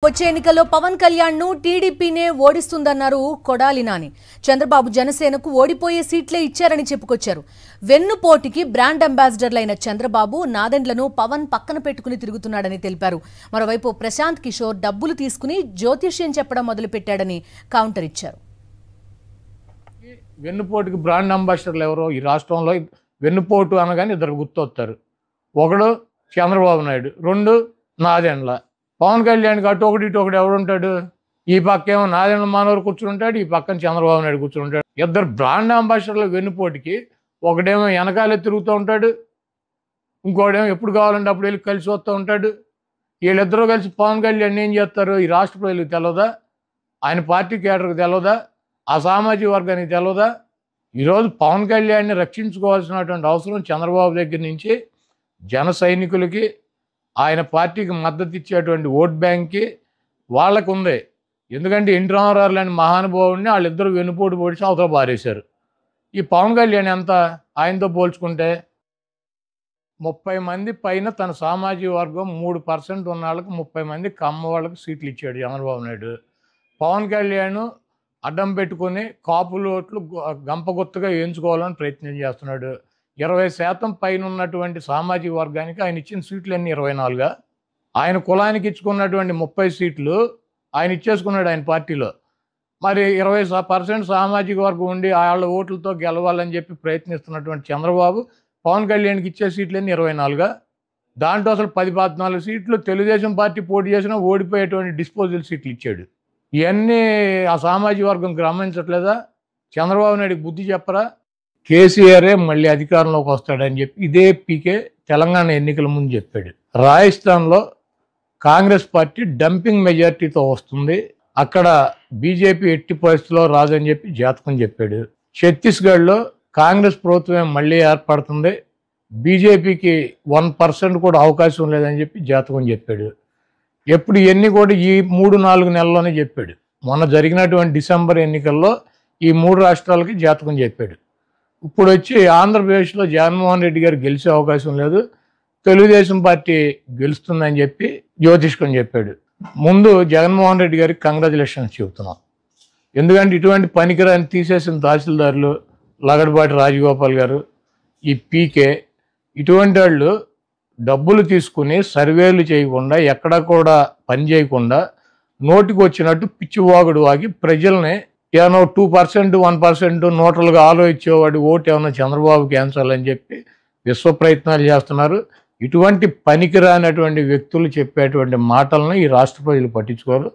వచ్చే ఎన్నికల్లో పవన్ కళ్యాణ్ ను టీడీపీనే ఓడిస్తుందన్నారు కొడాలి నాని. చంద్రబాబు జనసేనకు ఓడిపోయే సీట్లే ఇచ్చారని చెప్పుకొచ్చారు. వెన్నుపోటికి బ్రాండ్ అంబాసిడర్లైన చంద్రబాబు నాదెండ్లను పవన్ పక్కన పెట్టుకుని తిరుగుతున్నాడని తెలిపారు. మరోవైపు ప్రశాంత్ కిషోర్ డబ్బులు తీసుకుని జ్యోతిష్యం చెప్పడం మొదలుపెట్టాడని కౌంటర్ ఇచ్చారు. వెన్నుపోటుకి బ్రాండ్ అంబాసిడర్లు ఎవరో ఈ రాష్ట్రంలో వెన్నుపోటు అనగానే ఇద్దరు గుర్తొస్తారు. ఒకడు చంద్రబాబు నాయుడు, రెండు నాదెండ్ల. పవన్ కళ్యాణ్కి అటు ఒకటి ఇటు ఒకటి ఎవడుంటాడు? ఈ పక్కేమో నాదెండ్ల మానవుడు కూర్చుంటాడు, ఈ పక్కన చంద్రబాబు నాయుడు కూర్చుంటాడు. ఇద్దరు బ్రాండ్ అంబాసిడర్లు వెన్నుపోటుకి. ఒకడేమో వెనకాలే తిరుగుతూ ఉంటాడు, ఇంకోడేమో ఎప్పుడు కావాలంటే అప్పుడు వెళ్ళి కలిసి వస్తూ ఉంటాడు. వీళ్ళిద్దరూ కలిసి పవన్ కళ్యాణ్ ఏం చేస్తారు? ఈ రాష్ట్ర ప్రజలకు తెలియదా? ఆయన పార్టీ కేడర్కి తెలియదా? ఆ సామాజిక వర్గానికి తెలియదా? ఈరోజు పవన్ కళ్యాణ్ని రక్షించుకోవాల్సినటువంటి అవసరం చంద్రబాబు దగ్గర నుంచి జన సైనికులకి, ఆయన పార్టీకి మద్దతు ఇచ్చేటువంటి ఓట్ బ్యాంక్కి వాళ్ళకు ఉంది. ఎందుకంటే ఎన్టీ రామారావు లాంటి మహానుభావుడిని వాళ్ళిద్దరూ వెన్నుపోటు పొడిచి అవతల పారేశారు. ఈ పవన్ కళ్యాణ్ ఎంత ఆయనతో పోల్చుకుంటే 30 మంది పైన తన సామాజిక వర్గం 3% ఉన్న వాళ్ళకి 30 మంది కమ్మ వాళ్ళకి సీట్లు ఇచ్చాడు చంద్రబాబు నాయుడు. పవన్ కళ్యాణ్ అడ్డం పెట్టుకుని కాపులు ఓట్లు గంపగొత్తుగా వేయించుకోవాలని ప్రయత్నం చేస్తున్నాడు. 20% పైన ఉన్నటువంటి సామాజిక వర్గానికి ఆయన ఇచ్చిన సీట్లు అన్నీ 24గా. ఆయన కులానికి ఇచ్చుకున్నటువంటి 30 సీట్లు ఆయన ఇచ్చేసుకున్నాడు ఆయన పార్టీలో. మరి 20% సామాజిక వర్గం ఉండి వాళ్ళ ఓట్లతో గెలవాలని చెప్పి ప్రయత్నిస్తున్నటువంటి చంద్రబాబు పవన్ కళ్యాణ్కి ఇచ్చే సీట్లన్నీ 24గా. దాంట్లో అసలు 10-14 సీట్లు తెలుగుదేశం పార్టీ పోటీ చేసినా ఓడిపోయేటువంటి డిస్పోజల్ సీట్లు ఇచ్చాడు. ఇవన్నీ ఆ సామాజిక వర్గం గమనించట్లేదా? చంద్రబాబు నాయుడికి బుద్ధి చెప్పరా? కేసీఆరే మళ్ళీ అధికారంలోకి వస్తాడని చెప్పి ఇదే పీకే తెలంగాణ ఎన్నికల ముందు చెప్పాడు. రాజస్థాన్లో కాంగ్రెస్ పార్టీ డంపింగ్ మెజార్టీతో వస్తుంది, అక్కడ బీజేపీ ఎట్టి పరిస్థితిలో రాదని చెప్పి జాతకం చెప్పాడు. ఛత్తీస్గఢ్లో కాంగ్రెస్ ప్రభుత్వం మళ్ళీ ఏర్పడుతుంది, బీజేపీకి 1% కూడా అవకాశం లేదని చెప్పి జాతకం చెప్పాడు. ఎప్పుడు ఇవన్నీ కూడా ఈ 3-4 నెలల్లోనే చెప్పాడు. మొన్న జరిగినటువంటి డిసెంబర్ ఎన్నికల్లో ఈ 3 రాష్ట్రాలకి జాతకం చెప్పాడు. ఇప్పుడు వచ్చి ఆంధ్రప్రదేశ్లో జగన్మోహన్ రెడ్డి గారు గెలిచే అవకాశం లేదు, తెలుగుదేశం పార్టీ గెలుస్తుందని చెప్పి జ్యోతిష్కం చెప్పాడు. ముందు జగన్మోహన్ రెడ్డి గారికి కంగ్రాచులేషన్స్ చెబుతున్నాం. ఎందుకంటే ఇటువంటి పనికిరాని తీసేసిన తహసీల్దారులు లగడపాటి రాజగోపాల్ గారు, ఈ పీకే, ఇటువంటి వాళ్ళు డబ్బులు తీసుకుని సర్వేలు చేయకుండా ఎక్కడా కూడా పని చేయకుండా నోటికి వచ్చినట్టు పిచ్చివాగుడు వాగి ప్రజల్ని ఏమో 2%, 1% నోటలుగా ఆలోచించేవాడు ఓటు ఏమన్నా చంద్రబాబుకి వేయించాలని చెప్పి విశ్వ ప్రయత్నాలు చేస్తున్నారు. ఇటువంటి పనికిరానటువంటి వ్యక్తులు చెప్పేటువంటి మాటలను ఈ రాష్ట్ర ప్రజలు పట్టించుకోరు.